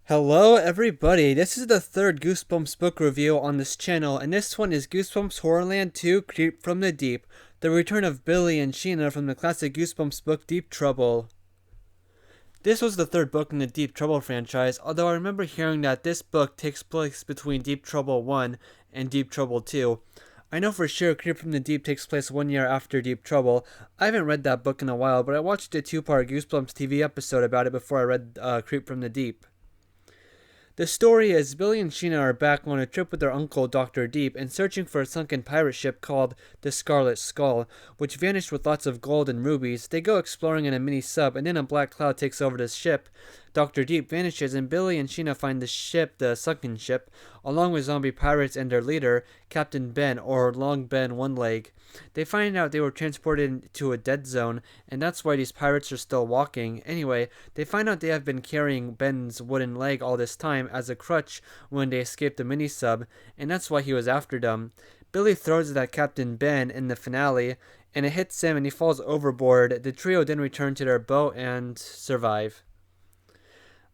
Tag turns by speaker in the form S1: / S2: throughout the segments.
S1: Hello everybody, this is the third Goosebumps book review on this channel, and this one is Goosebumps Horrorland 2 Creep from the Deep, the return of Billy and Sheena from the classic Goosebumps book Deep Trouble. This was the third book in the Deep Trouble franchise, although I remember hearing that this book takes place between Deep Trouble 1 and Deep Trouble 2. I know for sure Creep from the Deep takes place 1 year after Deep Trouble. I haven't read that book in a while, but I watched a two-part Goosebumps TV episode about it before I read Creep from the Deep. The story is Billy and Sheena are back on a trip with their uncle, Dr. Deep, and searching for a sunken pirate ship called the Scarlet Skull, which vanished with lots of gold and rubies. They go exploring in a mini sub, and then a black cloud takes over the ship. Dr. Deep vanishes, and Billy and Sheena find the ship, the sunken ship, along with zombie pirates and their leader, Captain Ben, or Long Ben One Leg. They find out they were transported to a dead zone, and that's why these pirates are still walking. Anyway, they find out they have been carrying Ben's wooden leg all this time as a crutch when they escaped the mini-sub, and that's why he was after them. Billy throws it at Captain Ben in the finale, and it hits him and he falls overboard. The trio then return to their boat and survive.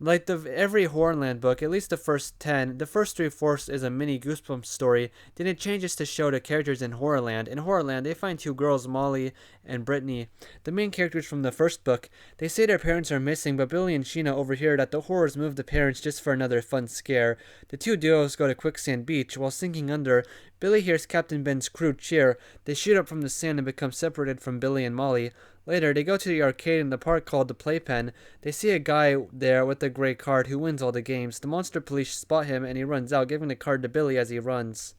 S1: Like every Horrorland book, at least the first 10, the first three-fourths is a mini Goosebumps story, then it changes to show the characters in Horrorland. In Horrorland, they find two girls, Molly and Brittany, the main characters from the first book. They say their parents are missing, but Billy and Sheena overhear that the horrors moved the parents just for another fun scare. The two duos go to Quicksand Beach. While sinking under, Billy hears Captain Ben's crew cheer. They shoot up from the sand and become separated from Billy and Molly. Later, they go to the arcade in the park called the Playpen. They see a guy there with a gray card who wins all the games. The monster police spot him and he runs out, giving the card to Billy as he runs.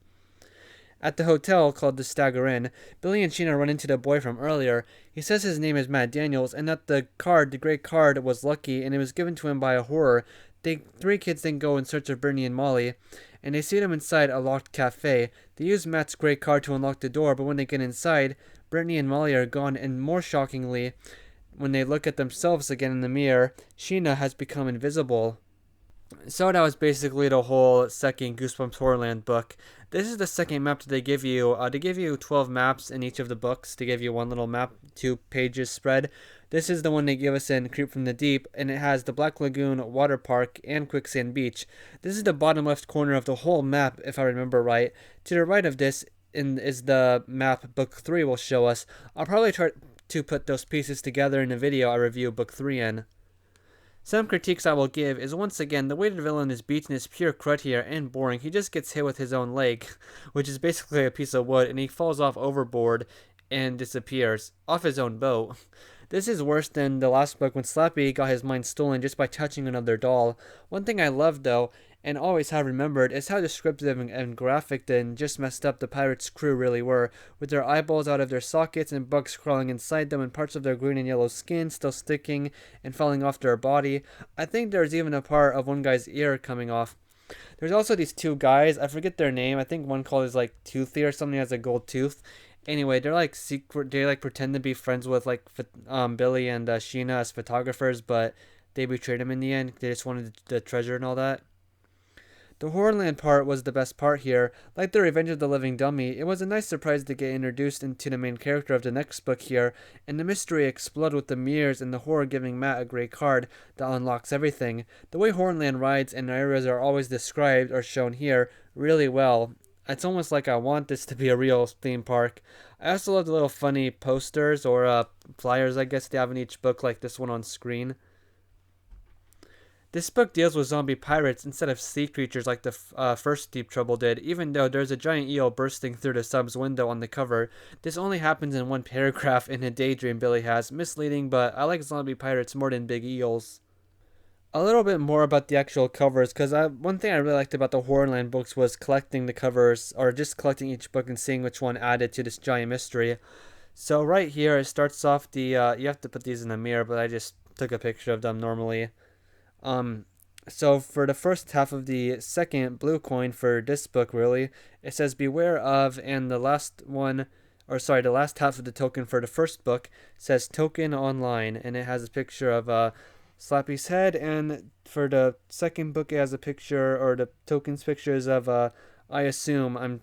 S1: At the hotel called the Stagger Inn, Billy and Sheena run into the boy from earlier. He says his name is Matt Daniels and that the gray card, was lucky and it was given to him by a horror. Three kids then go in search of Brittany and Molly, and they see them inside a locked cafe. They use Matt's gray card to unlock the door, but when they get inside, Brittany and Molly are gone, and more shockingly, when they look at themselves again in the mirror, Sheena has become invisible. So that was basically the whole second Goosebumps Horrorland book. This is the second map that they give you. They give you 12 maps in each of the books. They give you one little map, 2 pages spread. This is the one they give us in Creep from the Deep, and it has the Black Lagoon Water Park and Quicksand Beach. This is the bottom left corner of the whole map, if I remember right. To the right of this is the map Book 3 will show us. I'll probably try to put those pieces together in a video I review Book 3 in. Some critiques I will give is once again the way the villain is beaten is pure crud here and boring. He just gets hit with his own leg, which is basically a piece of wood, and he falls off overboard and disappears off his own boat. This is worse than the last book when Slappy got his mind stolen just by touching another doll. One thing I love though, and always have remembered, is how descriptive and graphic and just messed up the pirates' crew really were, with their eyeballs out of their sockets and bugs crawling inside them and parts of their green and yellow skin still sticking and falling off their body. I think there's even a part of one guy's ear coming off. There's also these two guys, I forget their name, I think one called is like Toothy or something, has a gold tooth. Anyway, they're like they like pretend to be friends with like Billy and Sheena as photographers, but they betrayed him in the end. They just wanted the treasure and all that. The Horrorland part was the best part here. Like the Revenge of the Living Dummy, it was a nice surprise to get introduced into the main character of the next book here, and the mystery explode with the mirrors and the horror giving Matt a gray card that unlocks everything. The way Horrorland rides and areas are always described or shown here really well. It's almost like I want this to be a real theme park. I also love the little funny posters or flyers I guess they have in each book, like this one on screen. This book deals with zombie pirates instead of sea creatures like the first Deep Trouble did, even though there's a giant eel bursting through the sub's window on the cover. This only happens in one paragraph in a daydream Billy has. Misleading, but I like zombie pirates more than big eels. A little bit more about the actual covers, because one thing I really liked about the Horrorland books was collecting the covers, or just collecting each book and seeing which one added to this giant mystery. So right here, it starts off you have to put these in a mirror, but I just took a picture of them normally. So for the first half of the second blue coin for this book, really, it says beware of, and the last half of the token for the first book says token online, and it has a picture of Slappy's head, and for the second book it has a picture, or the tokens pictures of I'm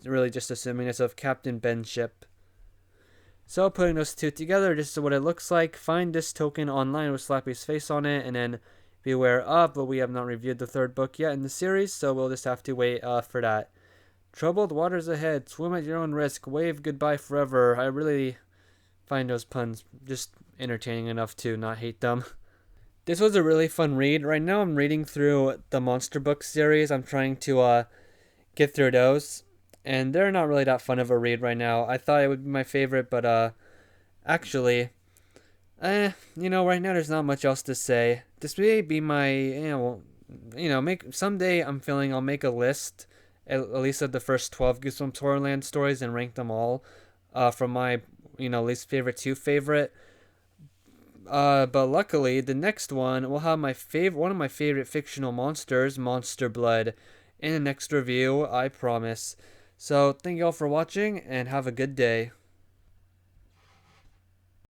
S1: really just assuming it's of Captain Ben's ship. So putting those two together, this is what it looks like. Find this token online with Slappy's face on it, and then beware of, but we have not reviewed the third book yet in the series, so we'll just have to wait for that. Troubled waters ahead, swim at your own risk, wave goodbye forever. I really find those puns just entertaining enough to not hate them. This was a really fun read. Right now I'm reading through the Monster Book series. I'm trying to get through those, and they're not really that fun of a read right now. I thought it would be my favorite, but actually, right now there's not much else to say. This may be my, make someday I'm feeling I'll make a list, at least of the first 12 Goosebumps Horrorland stories and rank them all, from my, least favorite to favorite. But luckily, the next one will have one of my favorite fictional monsters, Monster Blood, in the next review, I promise. So, thank you all for watching, and have a good day.